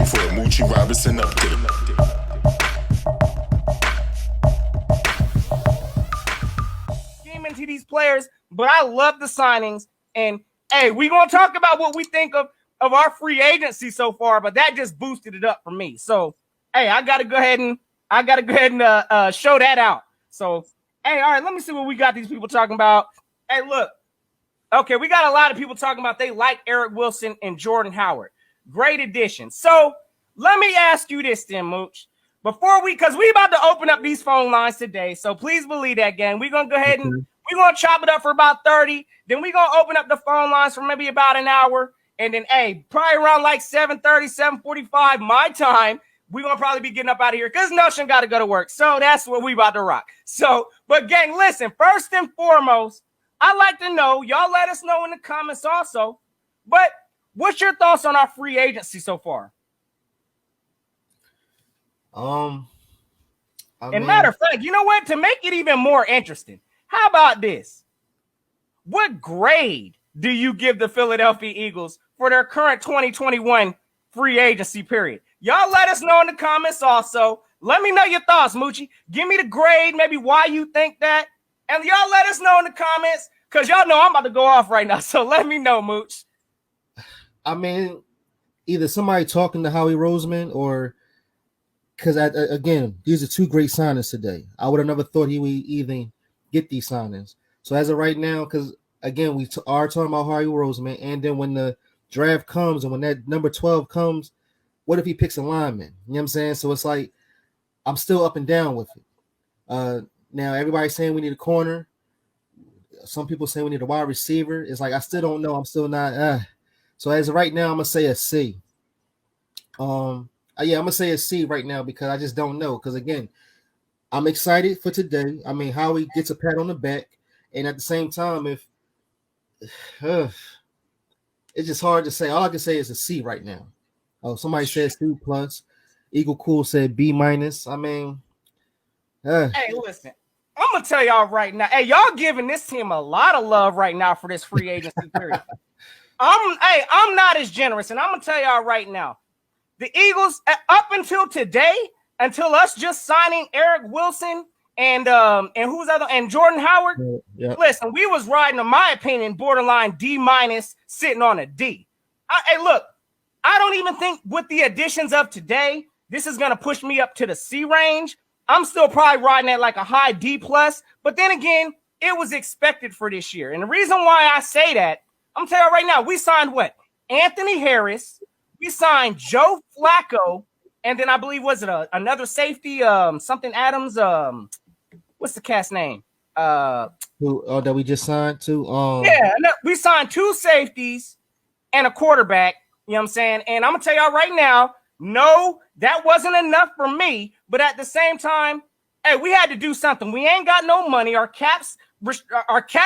for a Moochie Robinson update. Into these players, but I love the signings. And hey, we're gonna talk about what we think of our free agency so far, but that just boosted it up for me. So hey, I gotta go ahead and show that out. So hey, all right, let me see what we got these people talking about. Hey, look, okay, we got a lot of people talking about they like Eric Wilson and Jordan Howard. Great addition. So let me ask you this then, Mooch. Because we about to open up these phone lines today, so please believe that, gang. We're going to go ahead and we're going to chop it up for about 30. Then we're going to open up the phone lines for maybe about an hour. And then, hey, probably around like 7:30, 7:45 my time, we're going to probably be getting up out of here because Notion got to go to work. So that's what we about to rock. So, but gang, listen, first and foremost, I'd like to know, y'all let us know in the comments also, but what's your thoughts on our free agency so far? Matter of fact, you know what? To make it even more interesting, how about this? What grade do you give the Philadelphia Eagles for their current 2021 free agency period? Y'all let us know in the comments also. Let me know your thoughts, Moochie. Give me the grade, maybe why you think that. And y'all let us know in the comments because y'all know I'm about to go off right now. So let me know, Mooch. I mean, either somebody talking to Howie Roseman or because, again, these are two great signings today. I would have never thought he would even get these signings. So as of right now, because, again, we are talking about Howie Roseman, and then when the draft comes and when that number 12 comes, what if he picks a lineman? You know what I'm saying? So it's like I'm still up and down with it. Now, everybody's saying we need a corner. Some people say we need a wide receiver. It's like I still don't know. I'm still not. So as of right now, I'm going to say a C. Yeah, I'm going to say a C right now because I just don't know. Because, again, I'm excited for today. I mean, Howie gets a pat on the back. And at the same time, it's just hard to say. All I can say is a C right now. Oh, somebody said C+. Eagle Cool said B-. I mean. Hey, listen. I'm going to tell y'all right now. Hey, y'all giving this team a lot of love right now for this free agency period. I'm not as generous. And I'm going to tell y'all right now. The Eagles, up until today, until us just signing Eric Wilson and Jordan Howard, Listen, we was riding, in my opinion, borderline D- sitting on a D. Hey, look, I don't even think with the additions of today, this is going to push me up to the C range. I'm still probably riding at like a high D+. But then again, it was expected for this year. And the reason why I say that, I'm telling you right now, we signed what? Anthony Harris. We signed Joe Flacco, and then I believe another safety, something Adams. What's the cat's name? That we just signed to. We signed two safeties and a quarterback. You know what I'm saying? And I'm gonna tell y'all right now, no, that wasn't enough for me. But at the same time, hey, we had to do something. We ain't got no money. Our cap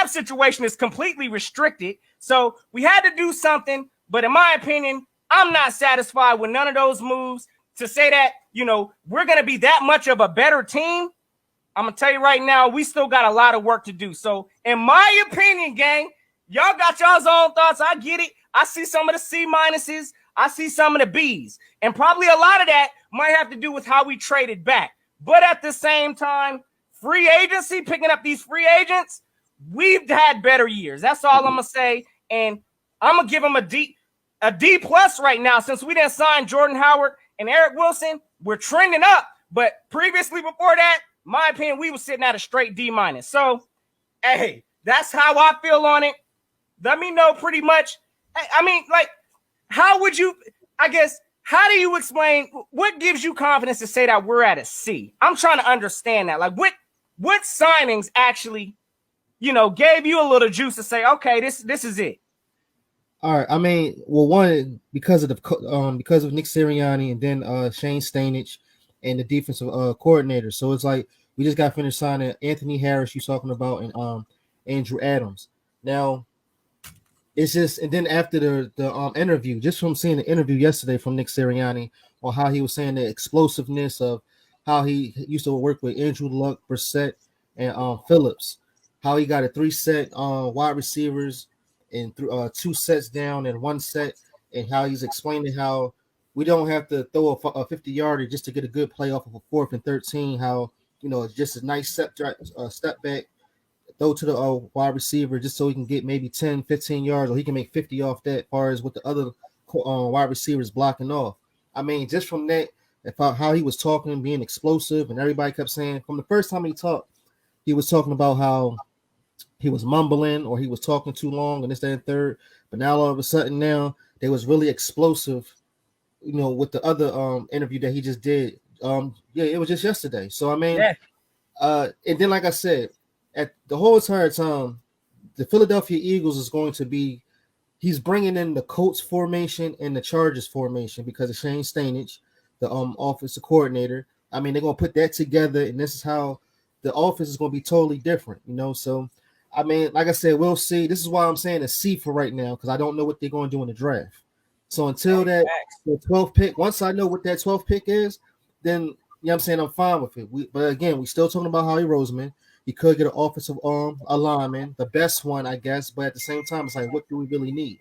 situation is completely restricted. So we had to do something. But in my opinion, I'm not satisfied with none of those moves to say that, we're going to be that much of a better team. I'm going to tell you right now, we still got a lot of work to do. So in my opinion, gang, y'all got y'all's own thoughts. I get it. I see some of the C-. I see some of the B's. And probably a lot of that might have to do with how we traded back. But at the same time, free agency, picking up these free agents, we've had better years. That's all I'm going to say. And I'm going to give them a D+ right now since we didn't sign Jordan Howard and Eric Wilson. We're trending up. But previously before that, my opinion, we were sitting at a straight D-. So, hey, that's how I feel on it. Let me know pretty much. I mean, like, how do you explain what gives you confidence to say that we're at a C? I'm trying to understand that. Like, what signings actually, gave you a little juice to say, okay, this is it? All right. I mean, well, one, because of Nick Sirianni and then Shane Stanich and the defensive coordinator. So it's like we just got finished signing Anthony Harris, you're talking about, and Andrew Adams. Now, it's just, and then after the interview, just from seeing the interview yesterday from Nick Sirianni on how he was saying the explosiveness of how he used to work with Andrew Luck, Brissett, and Phillips, how he got a 3-set wide receivers and 2 sets down and 1 set, and how he's explaining how we don't have to throw a 50-yarder just to get a good play off of a 4th and 13. How, it's just a nice step back, throw to the wide receiver just so he can get maybe 10, 15 yards, or he can make 50 off that, as far as with the other wide receivers blocking off. I mean, just from that, about how he was talking, being explosive, and everybody kept saying from the first time he talked, he was talking about how he was mumbling or he was talking too long and this, that, and third. But now all of a sudden now they was really explosive, with the other interview that he just did. It was just yesterday. So I mean, and then like I said, at the whole entire time, the Philadelphia Eagles is going to be, he's bringing in the Colts formation and the Chargers formation because of Shane Stanich, the offensive coordinator. I mean, they're going to put that together, and this is how the offense is going to be totally different, So, I mean, like I said, we'll see. This is why I'm saying a C for right now, because I don't know what they're going to do in the draft. So until the 12th pick, once I know what that 12th pick is, then, I'm saying, I'm fine with it. But again, we still talking about Howie Roseman. He could get an offensive lineman, the best one, I guess. But at the same time, it's like, what do we really need?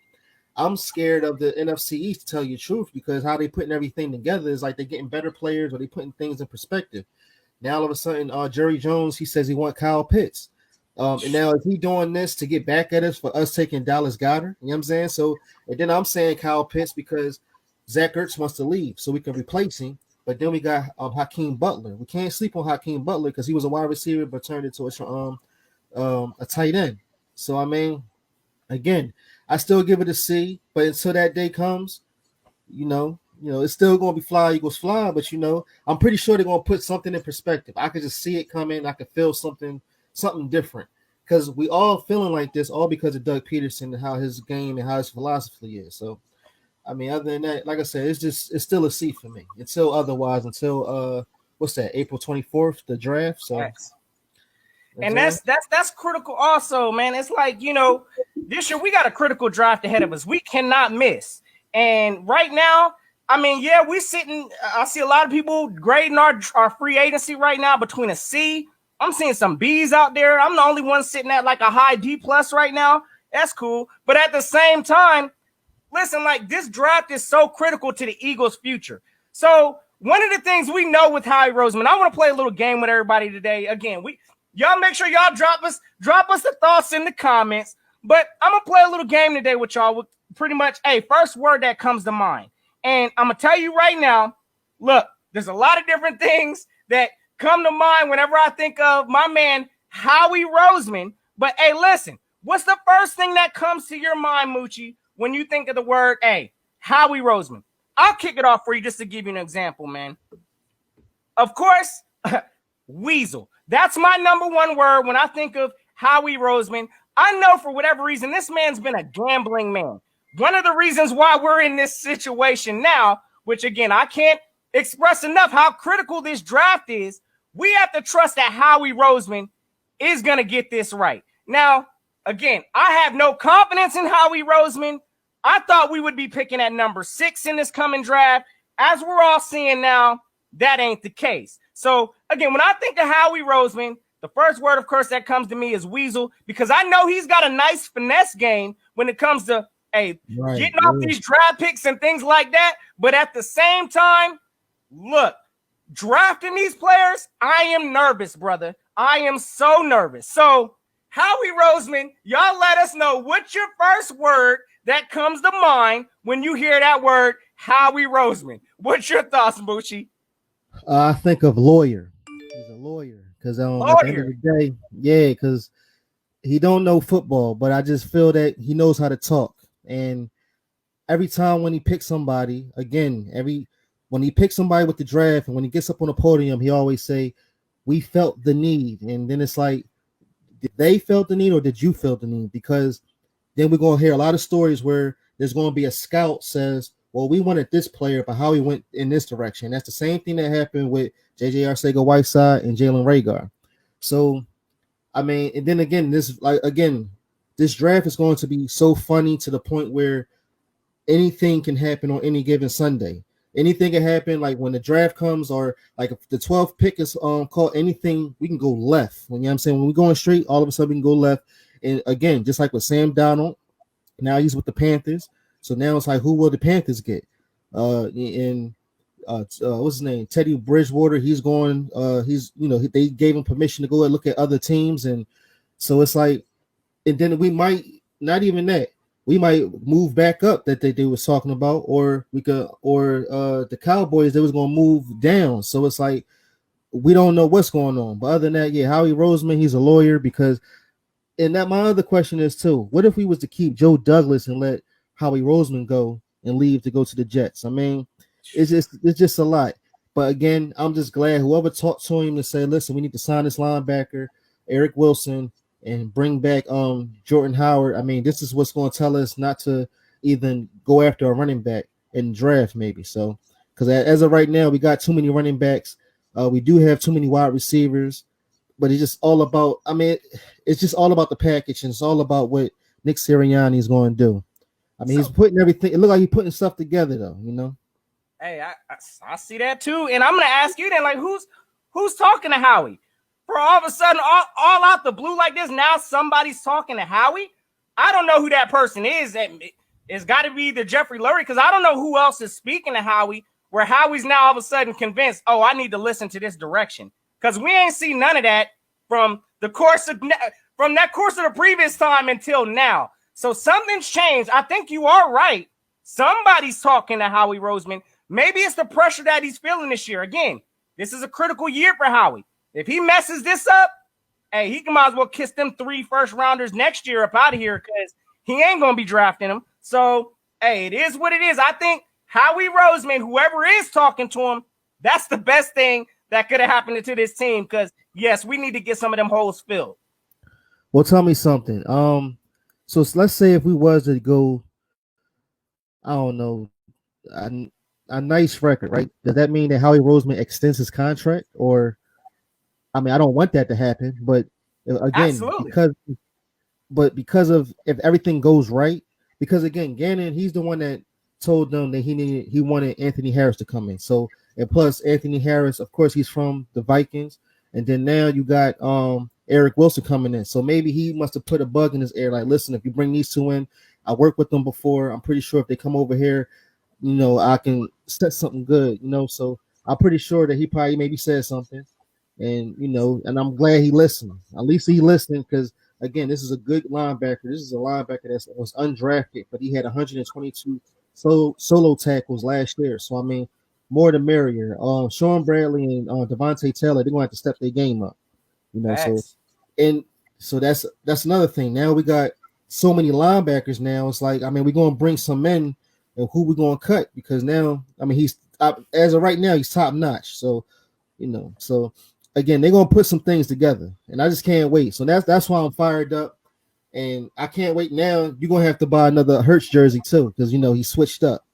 I'm scared of the NFC East, to tell you the truth, because how they putting everything together is like they're getting better players or they putting things in perspective. Now, all of a sudden, Jerry Jones, he says he want Kyle Pitts. And now is he doing this to get back at us for us taking Dallas Goedert? You know what I'm saying? So, and then I'm saying Kyle Pitts because Zach Ertz wants to leave so we can replace him. But then we got Hakeem Butler. We can't sleep on Hakeem Butler because he was a wide receiver but turned into a tight end. So, I mean, again, I still give it a C. But until that day comes, it's still going to be fly equals fly. But, I'm pretty sure they're going to put something in perspective. I could just see it coming. I could feel something different, because we all feeling like this all because of Doug Peterson and how his game and how his philosophy is. So, I mean, other than that, like I said, it's still a C for me until what's that, April 24th, the draft. So, and that's critical also, man. It's like, this year we got a critical draft ahead of us. We cannot miss. And right now, I mean, we sitting. I see a lot of people grading our free agency right now between a C. I'm seeing some B's out there. I'm the only one sitting at like a high D plus right now. That's cool. But at the same time, listen, like this draft is so critical to the Eagles' future. So one of the things we know with Howie Roseman, I want to play a little game with everybody today. Again, y'all make sure y'all drop us the thoughts in the comments. But I'm gonna play a little game today with y'all with pretty much first word that comes to mind. And I'm gonna tell you right now, look, there's a lot of different things that come to mind whenever I think of my man Howie Roseman. But listen, what's the first thing that comes to your mind, Moochie, when you think of the word Howie Roseman? I'll kick it off for you just to give you an example, man. Of course, weasel. That's my number one word when I think of Howie Roseman. I know for whatever reason, this man's been a gambling man. One of the reasons why we're in this situation now, which again, I can't express enough how critical this draft is, we have to trust that Howie Roseman is going to get this right. Now, again, I have no confidence in Howie Roseman. I thought we would be picking at number 6 in this coming draft. As we're all seeing now, that ain't the case. So, again, when I think of Howie Roseman, the first word, of course, that comes to me is weasel, because I know he's got a nice finesse game when it comes to getting off these draft picks and things like that. But at the same time, look, drafting these players, I am nervous, brother. I am so nervous. So, Howie Roseman, y'all let us know what's your first word that comes to mind when you hear that word, Howie Roseman. What's your thoughts, Moochie? I think of lawyer. He's a lawyer. Because at the end of the day, because he don't know football, but I just feel that he knows how to talk. And every time when he picks somebody, when he picks somebody with the draft and when he gets up on the podium, he always say, we felt the need. And then it's like, did they felt the need or did you feel the need? Because then we're going to hear a lot of stories where there's going to be a scout says, well, we wanted this player, but how he went in this direction. That's the same thing that happened with J.J. Arcega-Whiteside and Jalen Reagor. So, I mean, and then again, this draft is going to be so funny to the point where anything can happen on any given Sunday. Anything can happen, like when the draft comes, or like if the 12th pick is called, anything, we can go left. You know what I'm saying? When we're going straight, all of a sudden we can go left. And again, just like with Sam Darnold, now he's with the Panthers. So now it's like, who will the Panthers get? And what's his name? Teddy Bridgewater. He's going. They gave him permission to go and look at other teams, and so it's like, and then we might not even that. We might move back up that they was talking about, or we could, or the Cowboys they was gonna move down. So it's like we don't know what's going on. But other than that, yeah, Howie Roseman, he's a lawyer because. And that my other question is too: what if we was to keep Joe Douglas and let Howie Roseman go and leave to go to the Jets? I mean, it's just a lot. But again, I'm just glad whoever talked to him to say, listen, we need to sign this linebacker, Eric Wilson, and bring back Jordan Howard. I mean, this is what's going to tell us not to even go after a running back in draft, maybe. So, because as of right now, we got too many running backs. We do have too many wide receivers. But it's just all about. I mean, it's just all about the package, and it's all about what Nick Sirianni is going to do. I mean, he's putting everything. It looks like he's putting stuff together, though. You know. Hey, I see that too, and I'm gonna ask you then, like, who's talking to Howie? For all of a sudden, all out the blue like this, now somebody's talking to Howie. I don't know who that person is. It's got to be either Jeffrey Lurie, because I don't know who else is speaking to Howie. Where Howie's now all of a sudden convinced, oh, I need to listen to this direction. Because we ain't seen none of that from that course of the previous time until now. So something's changed. I think you are right. Somebody's talking to Howie Roseman. Maybe it's the pressure that he's feeling this year. Again, this is a critical year for Howie. If he messes this up, hey, he might as well kiss them 3 first-rounders next year up out of here because he ain't going to be drafting them. So, hey, it is what it is. I think Howie Roseman, whoever is talking to him, that's the best thing that could have happened to this team because, yes, we need to get some of them holes filled. Well, tell me something. So let's say if we was to go, I don't know, a nice record, right? Does that mean that Howie Roseman extends his contract? Or, I mean, I don't want that to happen, but again, absolutely. because of if everything goes right, because again, Gannon, he's the one that told them that he wanted Anthony Harris to come in. So. And plus, Anthony Harris, of course, he's from the Vikings. And then now you got Eric Wilson coming in. So maybe he must have put a bug in his ear. Like, listen, if you bring these two in, I worked with them before. I'm pretty sure if they come over here, I can set something good, So I'm pretty sure that he probably maybe said something. And, and I'm glad he listened. At least he listened because, again, this is a good linebacker. This is a linebacker that was undrafted, but he had 122 solo tackles last year. So, I mean, more the merrier. Sean Bradley and Devontae Taylor, they're gonna have to step their game up, So that's another thing. Now we got so many linebackers. Now it's like, I mean, we're gonna bring some men, and who we gonna cut because now, I mean, he's as of right now, he's top notch. So, so again, they're gonna put some things together, and I just can't wait. So that's why I'm fired up, and I can't wait. Now you're gonna have to buy another Hurts jersey too because he switched up.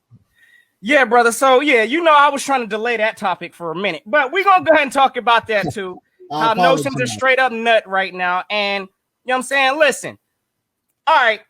Yeah, brother. So, yeah, I was trying to delay that topic for a minute, but we're going to go ahead and talk about that too. How Notion's a straight up nut right now. And, you know what I'm saying? Listen. All right.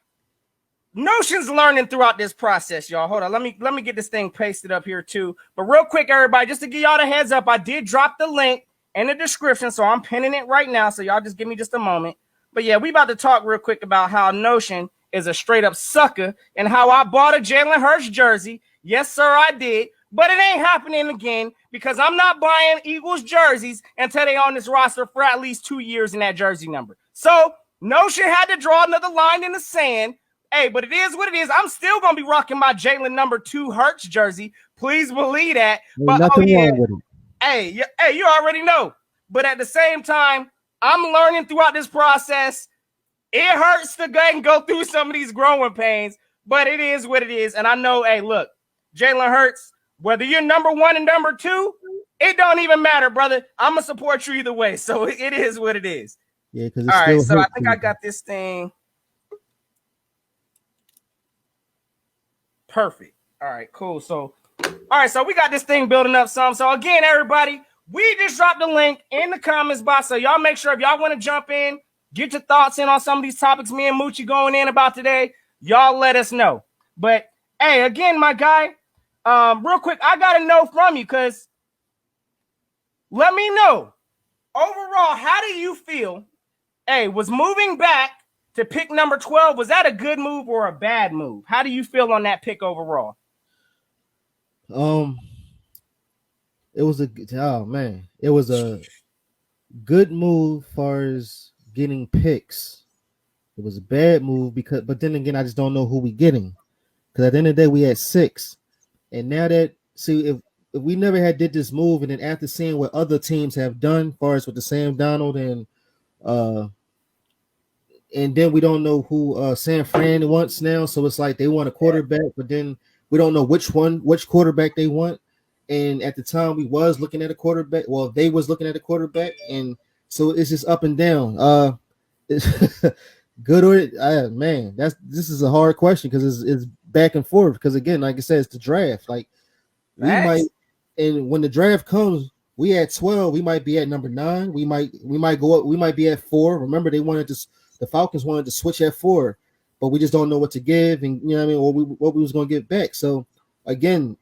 Notion's learning throughout this process, y'all. Hold on. Let me get this thing pasted up here too. But real quick, everybody, just to give y'all the heads up, I did drop the link in the description, so I'm pinning it right now. So y'all just give me just a moment. But yeah, we about to talk real quick about how Notion is a straight up sucker and how I bought a Jalen Hurts jersey. Yes, sir, I did. But it ain't happening again because I'm not buying Eagles jerseys until they on this roster for at least 2 years in that jersey number. So Notion had to draw another line in the sand. Hey, but it is what it is. I'm still going to be rocking my Jalen number 2 Hurts jersey. Please believe that. But nothing wrong with it. Hey, you already know. But at the same time, I'm learning throughout this process. It hurts to go and go through some of these growing pains, but it is what it is. And I know, hey, look, Jalen Hurts, whether you're number 1 and number 2, it don't even matter, brother. I'm going to support you either way. So it is what it is. Yeah, because all right, so I think I got this thing. Perfect. All right, cool. So, all right, so we got this thing building up some. So again, everybody, we just dropped the link in the comments box. So y'all make sure if y'all want to jump in, get your thoughts in on some of these topics me and Moochie going in about today, y'all let us know. But hey, again, my guy, real quick, I got to know from you because let me know. Overall, how do you feel? Hey, was moving back to pick number 12, was that a good move or a bad move? How do you feel on that pick overall? Um, it was it was a good move far as getting picks. It was a bad move but then again, I just don't know who we getting. Because at the end of the day, we had 6, and now that if we never had did this move, and then after seeing what other teams have done, far as with the Sam Donald uh and then we don't know who San Fran wants now. So it's like they want a quarterback, but then we don't know which quarterback they want. And at the time, we was looking at a quarterback. Well, they was looking at a quarterback, and so it's just up and down. It's good or man, this is a hard question because it's back and forth. Because again, like I said, it's the draft. Like we might, and when the draft comes, we at 12, we might be at number 9. We might go up. We might be at 4. Remember, the Falcons wanted to switch at 4, but we just don't know what to give, and you know what I mean, or what we was going to get back. So again,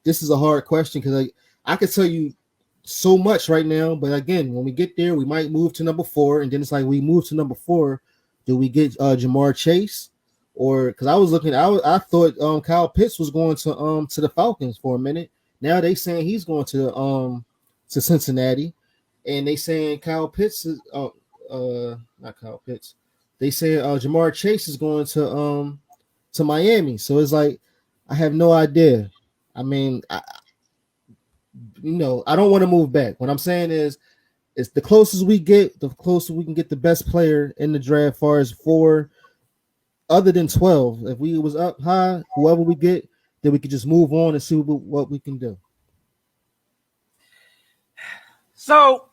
this is a hard question because I could tell you so much right now, but again, when we get there, we might move to number 4, and then it's like we move to number 4. Do we get Jamar Chase, or because I was looking, I thought Kyle Pitts was going to the Falcons for a minute. Now they saying he's going to Cincinnati, and they saying Kyle Pitts is not Kyle Pitts. They say Jamar Chase is going to Miami. So it's like I have no idea. I mean, I don't want to move back. What I'm saying is, it's the closest we get, the closer we can get the best player in the draft. Far as 4, other than 12, if we was up high, whoever we get, then we could just move on and see what we can do. So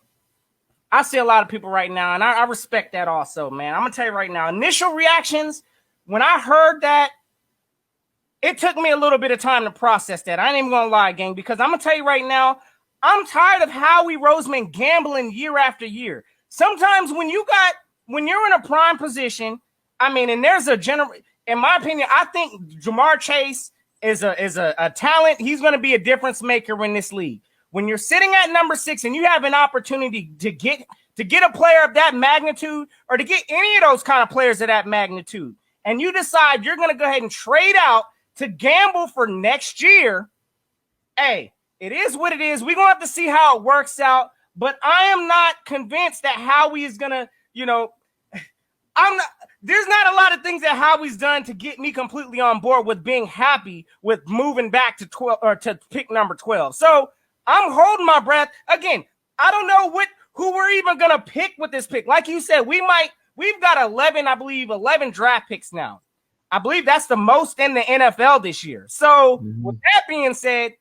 I see a lot of people right now, and I respect that also, man. I'm going to tell you right now, initial reactions, when I heard that, it took me a little bit of time to process that. I ain't even going to lie, gang, because I'm going to tell you right now, I'm tired of Howie Roseman gambling year after year. Sometimes when you're in a prime position, I mean, and there's in my opinion, I think Jamar Chase is a talent. He's going to be a difference maker in this league. When you're sitting at number 6 and you have an opportunity to get a player of that magnitude, or to get any of those kind of players of that magnitude, and you decide you're going to go ahead and trade out to gamble for next year, hey, it is what it is. We're going to have to see how it works out. But I am not convinced that Howie is going to, there's not a lot of things that Howie's done to get me completely on board with being happy with moving back to 12 or to pick number 12. So I'm holding my breath. Again, I don't know who we're even going to pick with this pick. Like you said, we've got 11 draft picks now. I believe that's the most in the NFL this year. So with that being said,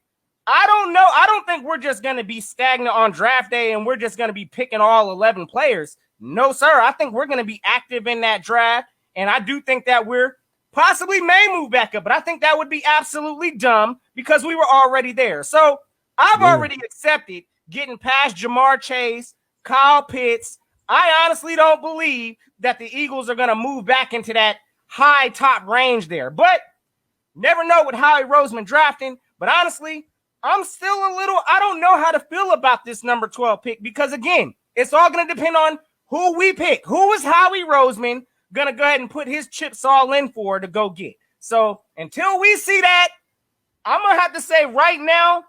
I don't know. I don't think we're just going to be stagnant on draft day and we're just going to be picking all 11 players. No, sir. I think we're going to be active in that draft. And I do think that we're possibly may move back up, but I think that would be absolutely dumb because we were already there. So I've already accepted getting past Jamar Chase, Kyle Pitts. I honestly don't believe that the Eagles are going to move back into that high top range there, but never know with Howie Roseman drafting. But honestly, I'm still I don't know how to feel about this number 12 pick because, again, it's all going to depend on who we pick. Who is Howie Roseman going to go ahead and put his chips all in for to go get? So until we see that, I'm going to have to say right now,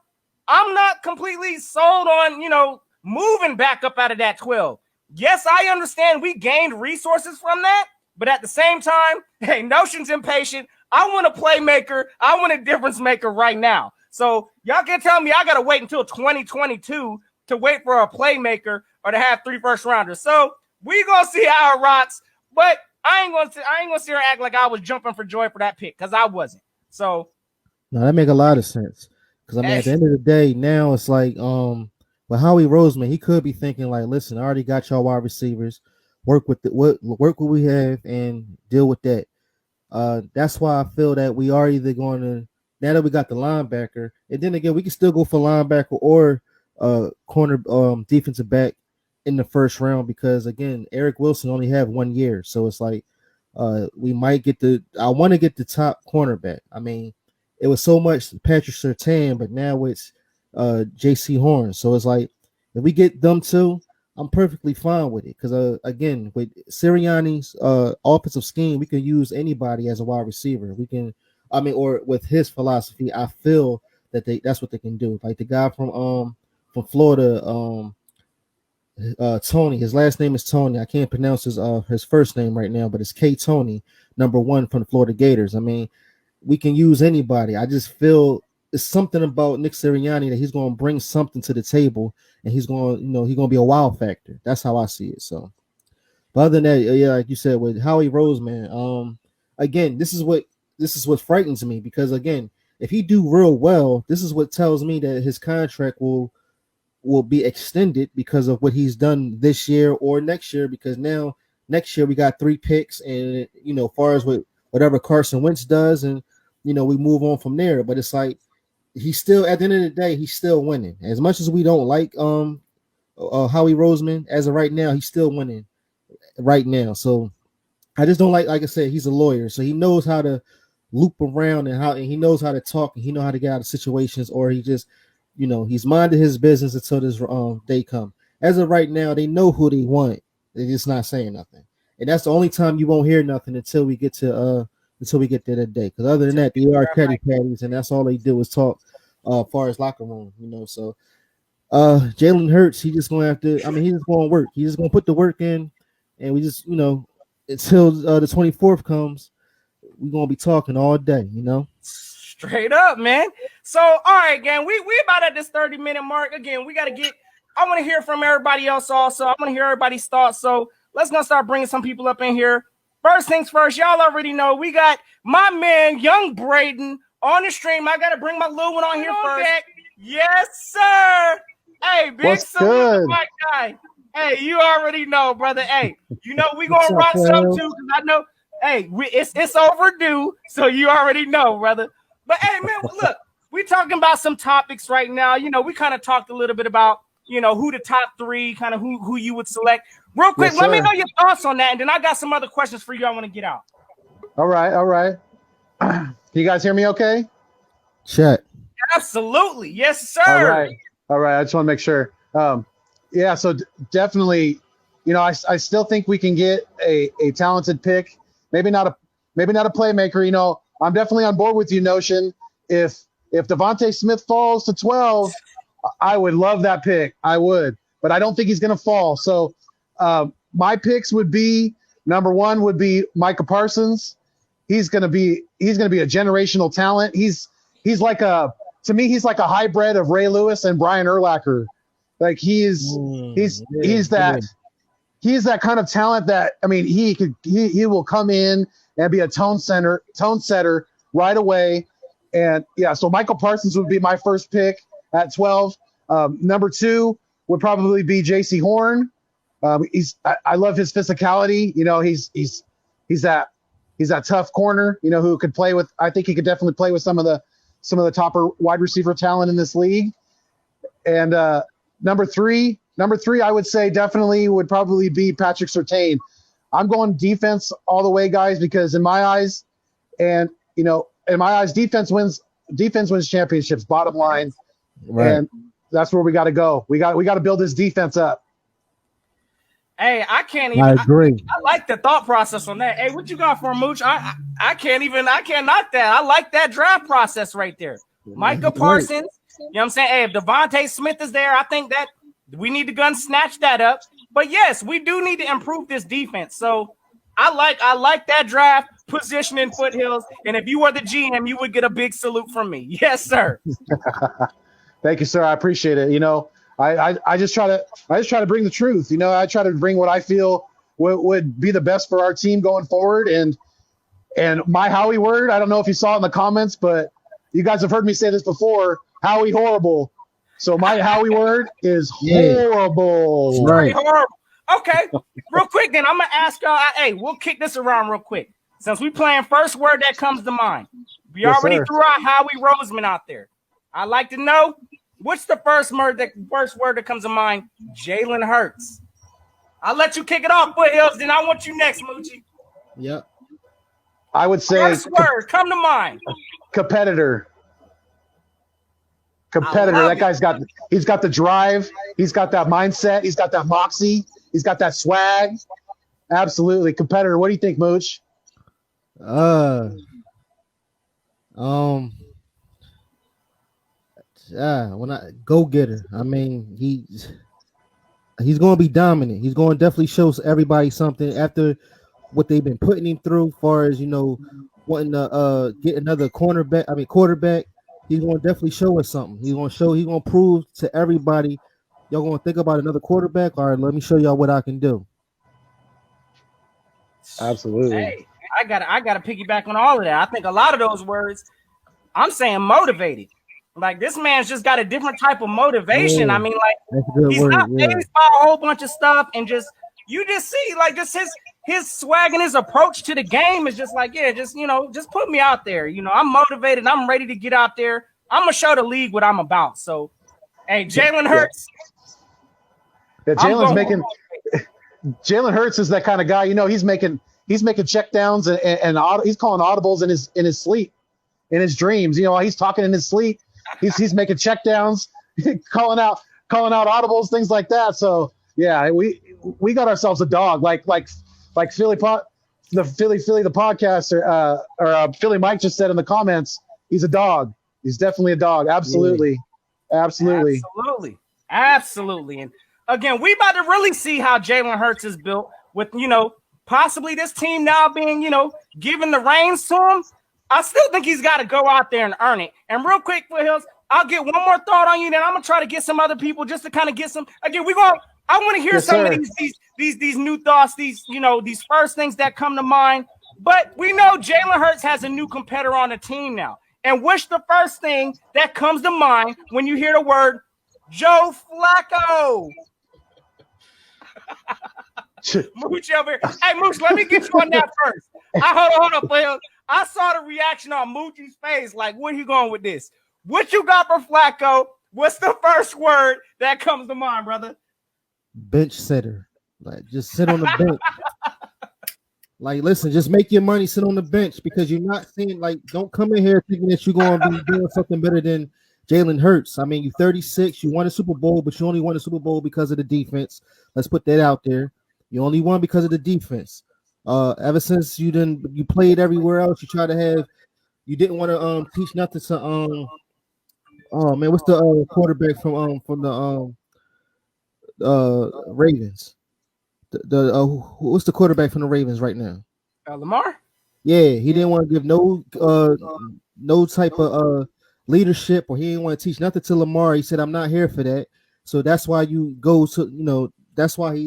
I'm not completely sold on, moving back up out of that 12. Yes, I understand we gained resources from that, but at the same time, hey, Notion's impatient. I want a playmaker. I want a difference maker right now. So y'all can tell me I got to wait until 2022 to wait for a playmaker or to have 3 first rounders. So we going to see how it rocks, but I ain't going to sit here and act like I was jumping for joy for that pick because I wasn't. So no, that make a lot of sense. Because I mean, at the end of the day, now it's like, well, Howie Roseman, he could be thinking like, listen, I already got y'all wide receivers. Work with what we have and deal with that. That's why I feel that we are either going to, now that we got the linebacker, and then again, we can still go for linebacker or corner defensive back in the first round because again, Eric Wilson only have 1 year, so it's like we might get I want to get the top cornerback. I mean, it was so much Patrick Surtain, but now it's J.C. Horn. So it's like if we get them two, I'm perfectly fine with it because again, with Sirianni's offensive scheme, we can use anybody as a wide receiver. We can, or with his philosophy, I feel that's what they can do. Like the guy from Florida, Tony. His last name is Tony. I can't pronounce his first name right now, but it's K Tony, number 1 from the Florida Gators. I mean, we can use anybody. I just feel it's something about Nick Sirianni that he's going to bring something to the table, and he's going to be a wow factor. That's how I see it. So, but other than that, yeah, like you said with Howie Roseman, again, this is what frightens me, because again, if he do real well, this is what tells me that his contract will be extended because of what he's done this year or next year, because now next year we got 3 picks, and as far as whatever Carson Wentz does, and we move on from there. But it's like he's still, at the end of the day, he's still winning. As much as we don't like Howie Roseman, as of right now, he's still winning right now. So I just don't like I said, he's a lawyer, so he knows how to loop around, and he knows how to talk, and he knows how to get out of situations, or he just he's minding his business until this day come. As of right now, they know who they want. They're just not saying nothing, and that's the only time you won't hear nothing until we get to that day. Because other than that, they are teddy patties, and that's all they do is talk. Far as locker room, So, Jalen Hurts, he's just gonna have to. I mean, he's just gonna work. He's just gonna put the work in, and we just until the 24th comes, we're gonna be talking all day. Straight up, man. So, all right, again, we about at this 30-minute mark. Again, we got to get. I want to hear from everybody else also. I want to hear everybody's thoughts. So let's gonna start bringing some people up in here. First things first, y'all already know we got my man Young Braden on the stream. I gotta bring my little one on here first. Yes, sir. Hey, big salute, my guy. Hey, you already know, brother. Hey, we gonna rock some too, because I know. Hey, it's overdue, so you already know, brother. But hey, man, look, we talking about some topics right now. We kind of talked a little bit about who the top 3, kind of who you would select. Real quick, let me know your thoughts on that, and then I got some other questions for you I want to get out. All right. Can you guys hear me okay? Check. Absolutely. Yes, sir. All right. I just want to make sure. Yeah, so definitely, I still think we can get a talented pick. Maybe not a playmaker. I'm definitely on board with you, Notion. If Devontae Smith falls to 12, I would love that pick. I would, but I don't think he's going to fall. So my picks would be, number 1 would be Micah Parsons. He's going to be a generational talent. He's like a hybrid of Ray Lewis and Brian Urlacher. Like he's that kind of talent that, I mean, he will come in and be a tone setter right away. And yeah, so Michael Parsons would be my first pick at 12. Number 2 would probably be JC Horn. I love his physicality. He's that tough corner, who could play with, I think he could definitely play with some of the topper wide receiver talent in this league. And number three, I would say definitely would probably be Patrick Surtain. I'm going defense all the way, guys, because in my eyes, defense wins championships, bottom line. Right. And that's where we got to go. We got to build this defense up. Hey, I can't even. I agree. I like the thought process on that. Hey, what you got for Mooch? I can't knock that. I like that draft process right there. Micah Parsons. You know what I'm saying? Hey, if Devontae Smith is there, I think that we need to snatch that up. But yes, we do need to improve this defense. So I like that draft position in Foothills. And if you were the GM, you would get a big salute from me. Yes, sir. Thank you, sir. I appreciate it. I just try to bring the truth. I try to bring what I feel would be the best for our team going forward. And my Howie word, I don't know if you saw it in the comments, but you guys have heard me say this before, Howie horrible. So my Howie word is horrible. Right. Horrible. Okay. Real quick, then I'm going to ask y'all, hey, we'll kick this around real quick. Since we playing first word that comes to mind. We already threw out Howie Roseman out there. I'd like to know, what's the first word that comes to mind? Jalen Hurts. I'll let you kick it off, Foothills, then I want you next, Moochie. Yep. I would say first word come to mind. Competitor. That guy's he's got the drive, he's got that mindset, he's got that moxie, he's got that swag. Absolutely. Competitor. What do you think, Mooch? when I go getter. I mean, he's going to be dominant. He's going to definitely show everybody something after what they've been putting him through, as far as wanting to get another quarterback. He's going to definitely show us something. He's going to prove to everybody, y'all going to think about another quarterback. All right, let me show y'all what I can do. Absolutely. Hey, I gotta piggyback on all of that. I think a lot of those words, I'm saying motivated. Like, this man's just got a different type of motivation. Yeah, I mean, like, he's word, not phased by a whole bunch of stuff, and you just see like just his swag and his approach to the game is just like, yeah, just put me out there. I'm motivated. I'm ready to get out there. I'm gonna show the league what I'm about. So, hey, Jalen Hurts. Yeah, Jalen Hurts is that kind of guy. He's making check downs and he's calling audibles in his sleep, in his dreams. He's talking in his sleep. He's making check downs, calling out audibles, things like that. So yeah, we got ourselves a dog like Philly the podcaster or Philly Mike just said in the comments. He's a dog. He's definitely a dog. Absolutely. Absolutely. And again, we about to really see how Jalen Hurts is built with, possibly this team now being, given the reins to him. I still think he's got to go out there and earn it. And real quick, Foothills, I'll get one more thought on you, then I'm gonna try to get some other people just to kind of get some. Again, I want to hear some of these new thoughts, these first things that come to mind. But we know Jalen Hurts has a new competitor on the team now. And what's the first thing that comes to mind when you hear the word Joe Flacco? Mooch over here. Hey, Mooch, let me get you on that first. Hold up, players. I saw the reaction on Moochie's face. Like, where you going with this? What you got for Flacco? What's the first word that comes to mind, brother? Bench sitter. Like, just sit on the bench. Like, listen, just make your money, sit on the bench, because you're not seeing, like, don't come in here thinking that you're going to be doing something better than Jalen Hurts. I mean, you're 36, you won a Super Bowl, but you only won a Super Bowl because of the defense. Let's put that out there. You only won because of the defense. Ever since you played everywhere else, you didn't want to teach nothing to oh man, what's the quarterback from the Ravens? What's the quarterback from the Ravens right now? Lamar? Yeah, he didn't want to give no type of leadership, or he didn't want to teach nothing to Lamar. He said, "I'm not here for that." So that's why you go to that's why he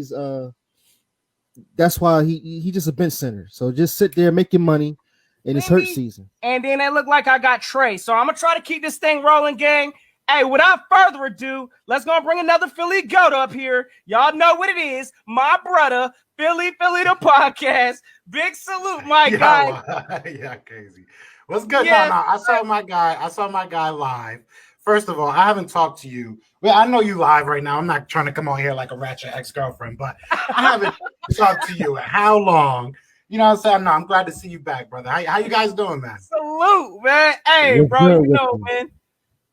just a bench center. So just sit there, make your money in his hurt season. And then it looked like I got Trey. So I'm gonna try to keep this thing rolling, gang. Hey, without further ado, let's go bring another Philly goat up here. Y'all know what it is. My brother, Philly the podcast. Big salute, my guy. Yeah, crazy. What's good? Yeah. No, I saw my guy live. First of all, I haven't talked to you. Well, I know you live right now. I'm not trying to come on here like a ratchet ex-girlfriend, but I haven't talked to you in how long? You know what I'm saying? No, I'm glad to see you back, brother. How you guys doing, man? Salute, man. Hey, bro, man.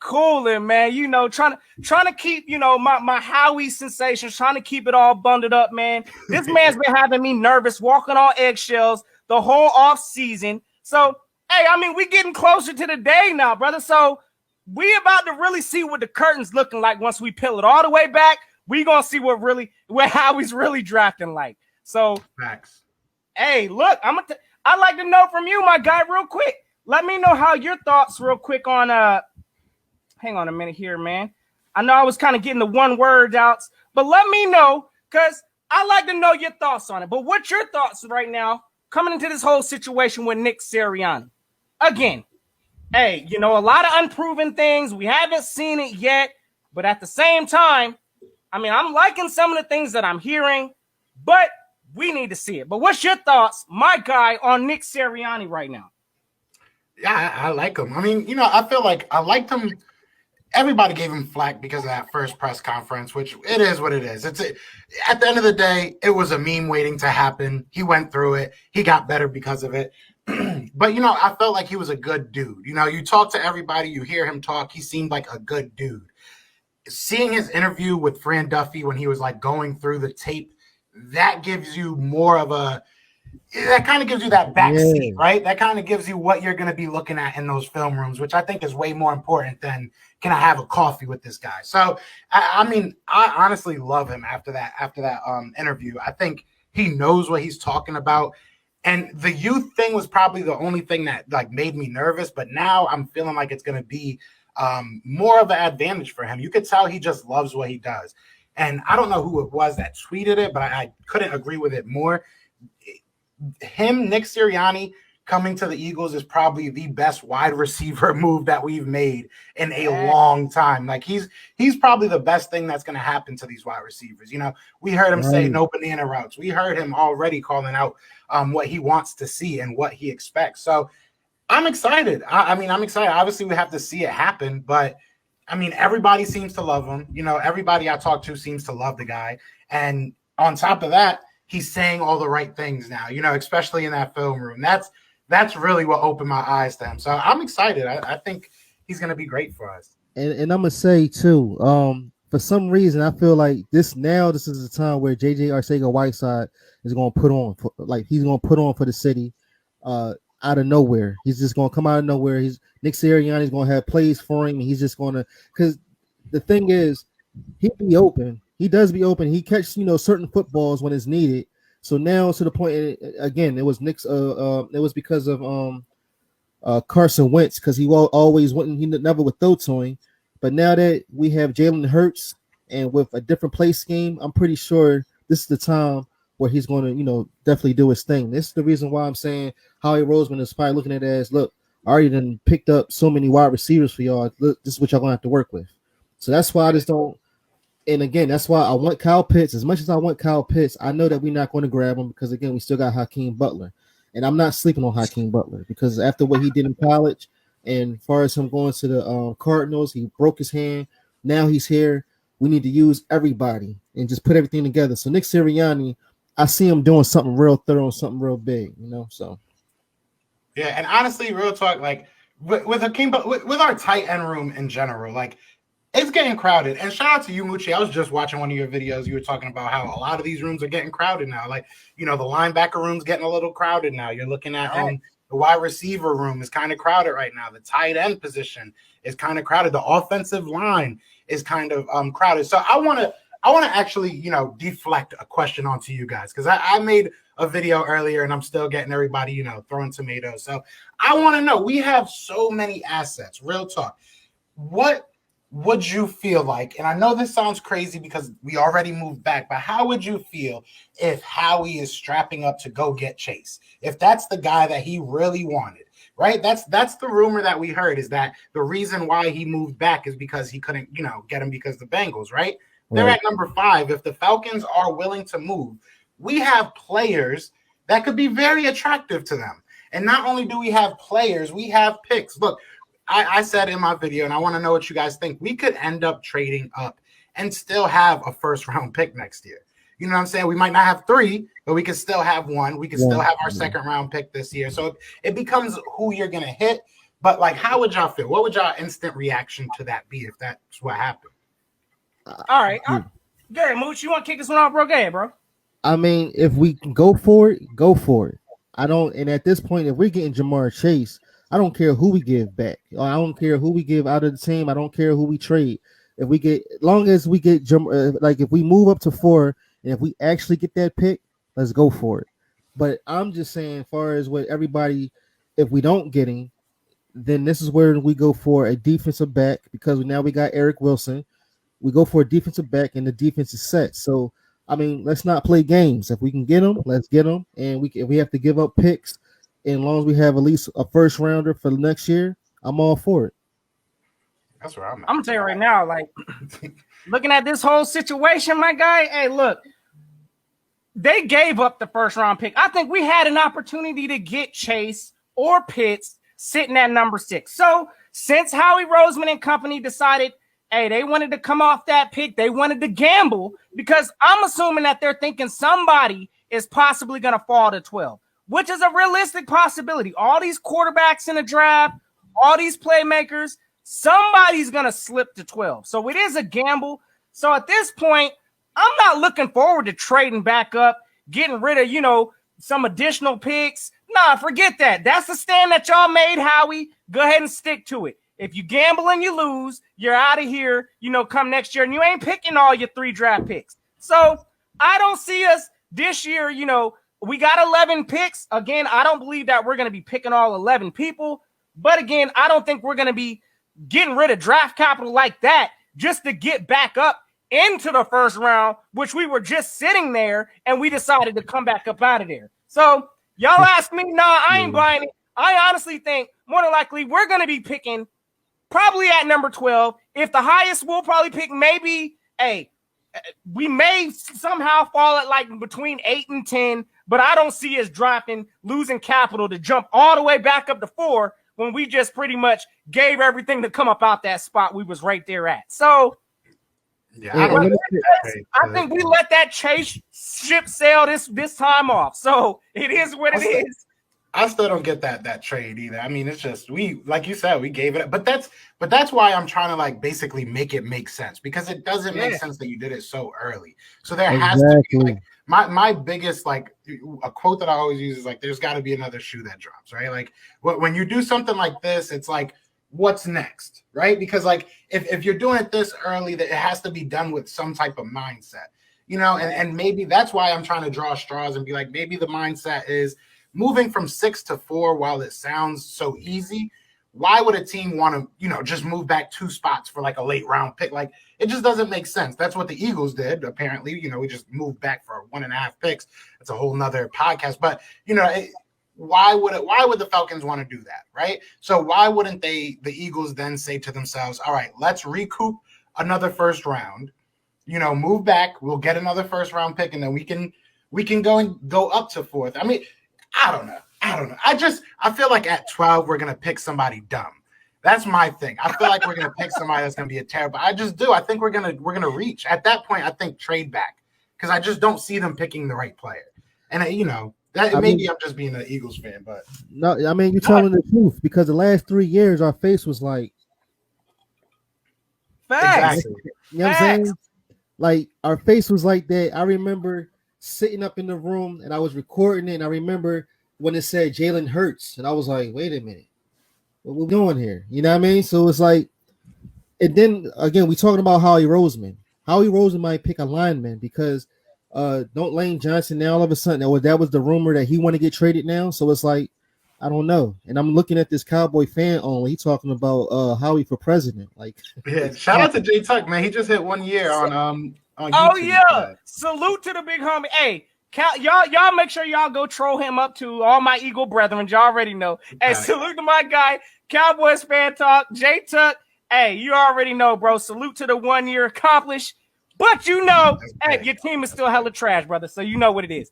Cooling, man. Trying to keep, my Howie sensations, trying to keep it all bundled up, man. This man's been having me nervous, walking on eggshells the whole off season. So, hey, I mean, we getting closer to the day now, brother. So we about to really see what the curtain's looking like once we peel it all the way back. We gonna see what Howie's really drafting like. So, facts. Hey, look, I'd like to know from you, my guy, real quick. Let me know how your thoughts real quick on hang on a minute here, man. I know I was kind of getting the one word outs, but let me know, because I like to know your thoughts on it. But what's your thoughts right now coming into this whole situation with Nick Sirianni? Again, hey, a lot of unproven things. We haven't seen it yet, but at the same time, I mean, I'm liking some of the things that I'm hearing, but we need to see it. But what's your thoughts, my guy, on Nick Sirianni right now? Yeah, I like him. I mean, I feel like I liked him. Everybody gave him flack because of that first press conference, which it is what it is. At the end of the day, it was a meme waiting to happen. He went through it. He got better because of it. But, I felt like he was a good dude. You talk to everybody, you hear him talk. He seemed like a good dude. Seeing his interview with Fran Duffy when he was like going through the tape, that gives you more of a that kind of gives you that back seat, Yeah. right? That kind of gives you what you're going to be looking at in those film rooms, which I think is way more important than can I have a coffee with this guy. So, I mean, I honestly love him after that interview. I think he knows what he's talking about. And the youth thing was probably the only thing that like made me nervous, but now I'm feeling like it's going to be more of an advantage for him. You could tell he just loves what he does. And I don't know who it was that tweeted it, but I couldn't agree with it more. Nick Sirianni coming to the Eagles is probably the best wide receiver move that we've made in a long time. Like he's probably the best thing that's going to happen to these wide receivers. You know, we heard him say no banana routes. We heard him already calling out what he wants to see and what he expects. So I'm excited. I mean, I'm excited. Obviously, we have to see it happen, but I mean, everybody seems to love him. You know, everybody I talk to seems to love the guy. And on top of that, he's saying all the right things now, you know, especially in that film room. That's really what opened my eyes to him. So I'm excited. I think he's going to be great for us. And I'm gonna say too, for some reason I feel like this is the time where JJ Arcega-Whiteside is gonna put on for the city, out of nowhere. He's just gonna come out of nowhere. Nick Sirianni's gonna have plays for him, and he's just gonna, because the thing is, he be open. He does be open. He catches, you know, certain footballs when it's needed. So now to the point again, it was Nick's. It was because of Carson Wentz, because he always went. He never would throw to him. But now that we have Jalen Hurts and with a different play scheme, I'm pretty sure this is the time where he's going to, you know, definitely do his thing. This is the reason why I'm saying Howie Roseman is probably looking at it as, look, I already done picked up so many wide receivers for y'all. Look, this is what y'all gonna have to work with. So that's why I just don't. And again, that's why I want Kyle Pitts. As much as I want Kyle Pitts, I know that we're not going to grab him because, again, we still got Hakeem Butler. And I'm not sleeping on Hakeem Butler because after what he did in college, and as far as him going to the Cardinals, he broke his hand. Now he's here. We need to use everybody and just put everything together. So Nick Sirianni, I see him doing something real thorough, something real big, you know. So yeah, and honestly, real talk, like with Hakeem, but with our tight end room in general, like it's getting crowded. And shout out to you, Moochie. I was just watching one of your videos. You were talking about how a lot of these rooms are getting crowded now. Like, you know, the linebacker room's getting a little crowded now. You're looking at the wide receiver room is kind of crowded right now. The tight end position is kind of crowded. The offensive line is kind of crowded. So I want to actually, you know, deflect a question onto you guys, because I made a video earlier and I'm still getting everybody, you know, throwing tomatoes. So I want to know, we have so many assets. Real talk. What would you feel like, and I know this sounds crazy because we already moved back, but how would you feel if Howie is strapping up to go get Chase? If that's the guy that he really wanted, right? That's the rumor that we heard, is that the reason why he moved back is because he couldn't, you know, get him because the Bengals, right? They're at number 5. If the Falcons are willing to move, we have players that could be very attractive to them. And not only do we have players, we have picks. Look, I said in my video, and I want to know what you guys think, we could end up trading up and still have a first-round pick next year. You know what I'm saying? We might not have 3, but we could still have 1. We could still have our second-round pick this year. So it becomes who you're going to hit. But, like, how would y'all feel? What would y'all instant reaction to that be if that's what happened? All right. Gary Mooch, you want to kick this one off, bro? Go ahead, bro. I mean, if we can go for it, go for it. And at this point, if we're getting Jamar Chase, I don't care who we give back. I don't care who we give out of the team. I don't care who we trade. If we get, long as we get, like if we move up to 4, and if we actually get that pick, let's go for it. But I'm just saying, as far as what everybody, if we don't get him, then this is where we go for a defensive back, because now we got Eric Wilson. We go for a defensive back, and the defense is set. So, I mean, let's not play games. If we can get them, let's get them. And if we have to give up picks, and as long as we have at least a first rounder for the next year, I'm all for it. That's where I'm at. I'm gonna tell you right now, like looking at this whole situation, my guy. Hey, look, they gave up the first round pick. I think we had an opportunity to get Chase or Pitts sitting at number 6. So since Howie Roseman and company decided, hey, they wanted to come off that pick, they wanted to gamble, because I'm assuming that they're thinking somebody is possibly going to fall to 12. Which is a realistic possibility. All these quarterbacks in the draft, all these playmakers, somebody's going to slip to 12. So it is a gamble. So at this point, I'm not looking forward to trading back up, getting rid of, you know, some additional picks. Nah, forget that. That's the stand that y'all made, Howie. Go ahead and stick to it. If you gamble and you lose, you're out of here, come next year, and you ain't picking all your 3 draft picks. So I don't see us this year, we got 11 picks. Again, I don't believe that we're going to be picking all 11 people. But again, I don't think we're going to be getting rid of draft capital like that just to get back up into the first round, which we were just sitting there and we decided to come back up out of there. So y'all ask me, nah, I ain't buying it. I honestly think more than likely we're going to be picking probably at number 12. If the highest we'll probably pick, maybe, we may somehow fall at like between 8 and 10, but I don't see us losing capital to jump all the way back up to 4 when we just pretty much gave everything to come up out that spot we was right there at. So yeah, I think we let that chase ship sail this time off. So it is what it is. I still don't get that trade either. I mean, it's just like you said, we gave it, but that's why I'm trying to like basically make it make sense, because it doesn't make sense that you did it so early. So there has to be like my biggest, like, a quote that I always use is like, there's got to be another shoe that drops, right? Like when you do something like this, it's like, what's next, right? Because like if you're doing it this early, that it has to be done with some type of mindset, and maybe that's why I'm trying to draw straws and be like, maybe the mindset is moving from 6 to 4. While it sounds so easy, why would a team want to, just move back 2 spots for like a late round pick? Like, it just doesn't make sense. That's what the Eagles did. Apparently, we just moved back for 1.5 picks. It's a whole nother podcast, but why would the Falcons want to do that? Right. So why wouldn't the Eagles then say to themselves, all right, let's recoup another first round, move back. We'll get another first round pick. And then we can go up to 4th. I mean, I don't know. I feel like at 12, we're going to pick somebody dumb. That's my thing. I feel like we're going to pick somebody that's going to be a terrible. I just do. I think we're going to reach at that point. I think trade back, because I just don't see them picking the right player. And I'm just being an Eagles fan, but no, I mean, you're telling the truth, because the last 3 years our face was like, facts. Exactly. You know what I'm saying? Like, our face was like that. I remember sitting up in the room and I was recording it, and I remember when it said Jalen Hurts, and I was like, wait a minute, what we doing here? You know what I mean? So it's like, and then again, we talking about Howie Roseman. Howie Roseman might pick a lineman, because don't Lane Johnson now all of a sudden that was the rumor that he want to get traded now. So it's like, I don't know. And I'm looking at this Cowboy fan only. He talking about Howie for president. Like, yeah, shout out to Jay Tuck, man. He just hit 1 year on YouTube. Oh yeah, salute to the big homie. Hey, y'all make sure y'all go troll him up to all my Eagle brethren. Y'all already know. Hey, salute to my guy, Cowboys fan talk, Jay Tuck. Hey, you already know, bro. Salute to the 1 year accomplished. But hey, your team is still hella trash, brother. So you know what it is.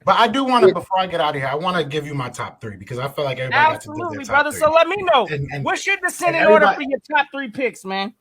But I do want to, before I get out of here, I want to give you my top 3, because I feel like everybody absolutely, got to do their top brother. 3. So let me know, what's your descending order for your top 3 picks, man?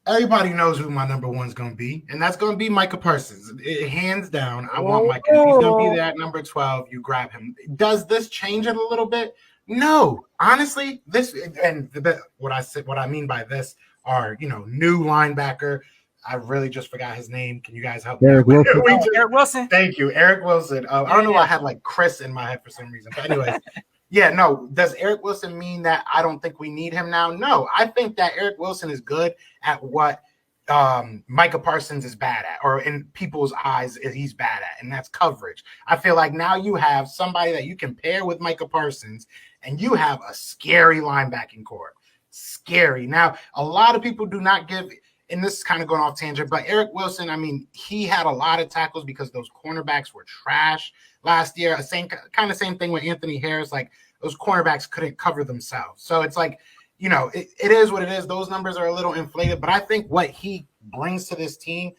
Everybody knows who my number 1 is going to be, and that's going to be Micah Parsons. Hands down, I want Micah. If he's going to be there at number 12, you grab him. Does this change it a little bit? No, honestly, what I mean by this are, new linebacker. I really just forgot his name. Can you guys help me? Eric Wilson. Eric Wilson. Thank you, Eric Wilson. I don't know why I had like Chris in my head for some reason. But anyways, yeah, no. Does Eric Wilson mean that I don't think we need him now? No, I think that Eric Wilson is good at what Micah Parsons is bad at, or in people's eyes he's bad at, and that's coverage. I feel like now you have somebody that you can pair with Micah Parsons, and you have a scary linebacking core. Scary. Now, a lot of people do not give. And this is kind of going off tangent, but Eric Wilson, I mean, he had a lot of tackles because those cornerbacks were trash last year. Same thing with Anthony Harris. Like, those cornerbacks couldn't cover themselves. So it's like, it is what it is. Those numbers are a little inflated, but I think what he brings to this team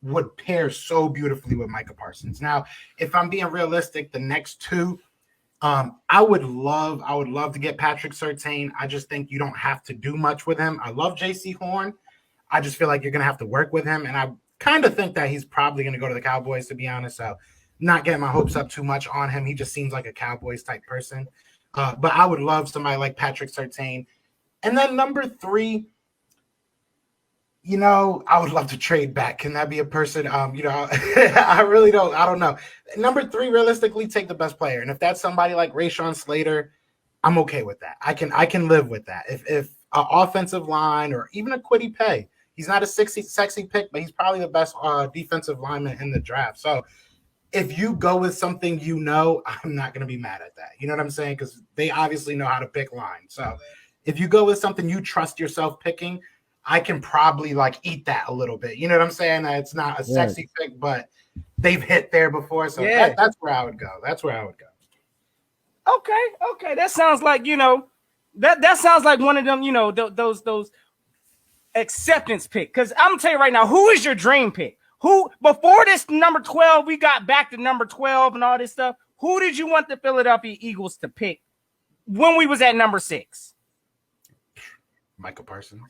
would pair so beautifully with Micah Parsons. Now, if I'm being realistic, the next 2, I would love to get Patrick Surtain. I just think you don't have to do much with him. I love J.C. Horn. I just feel like you're going to have to work with him. And I kind of think that he's probably going to go to the Cowboys, to be honest. So not getting my hopes up too much on him. He just seems like a Cowboys type person. But I would love somebody like Patrick Surtain. And then number 3, You know, I would love to trade back. Can that be a person? You know, I really don't. I don't know. Number 3, realistically, take the best player, and if that's somebody like Rashawn Slater, I'm okay with that. I can live with that. If an offensive line or even a Kwity Paye, he's not a sexy pick, but he's probably the best defensive lineman in the draft. So if you go with something, you know, I'm not going to be mad at that. You know what I'm saying? Because they obviously know how to pick lines. So if you go with something you trust yourself picking, I can probably like eat that a little bit. You know what I'm saying? It's not a sexy pick, but they've hit there before. So that's where I would go. That's where I would go. Okay. That sounds like, you know, that sounds like one of them, you know, those acceptance pick. Because I'm gonna tell you right now, who is your dream pick? Who before this number 12, we got back to number 12 and all this stuff. Who did you want the Philadelphia Eagles to pick when we was at number 6? Michael Parsons.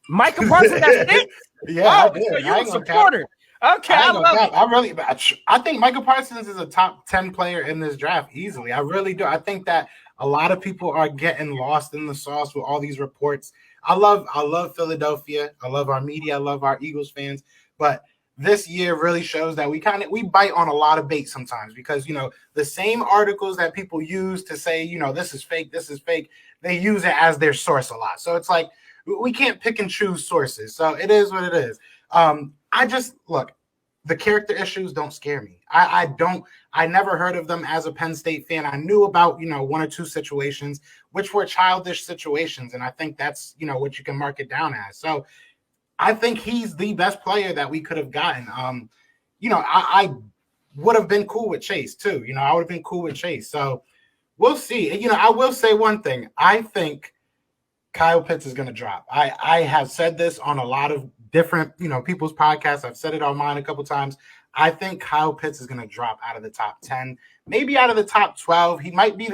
Michael Parsons, that's it? Yeah, so you're a supporter. Okay, I love it. I think Michael Parsons is a top 10 player in this draft easily. I really do. I think that a lot of people are getting lost in the sauce with all these reports. I love Philadelphia. I love our media. I love our Eagles fans. But this year really shows that we bite on a lot of bait sometimes because, you know, the same articles that people use to say, you know, this is fake, they use it as their source a lot. So it's like, we can't pick and choose sources. So it is what it is. I just look, the character issues don't scare me. I never heard of them as a Penn State fan. I knew about, you know, 1 or 2 situations, which were childish situations. And I think that's, you know, what you can mark it down as. So I think he's the best player that we could have gotten. You know, I would have been cool with Chase too. You know, I would have been cool with Chase. So we'll see. You know, I will say one thing. I think Kyle Pitts is going to drop. I have said this on a lot of different, you know, people's podcasts. I've said it on mine a couple times. I think Kyle Pitts is going to drop out of the top 10, maybe out of the top 12. He might be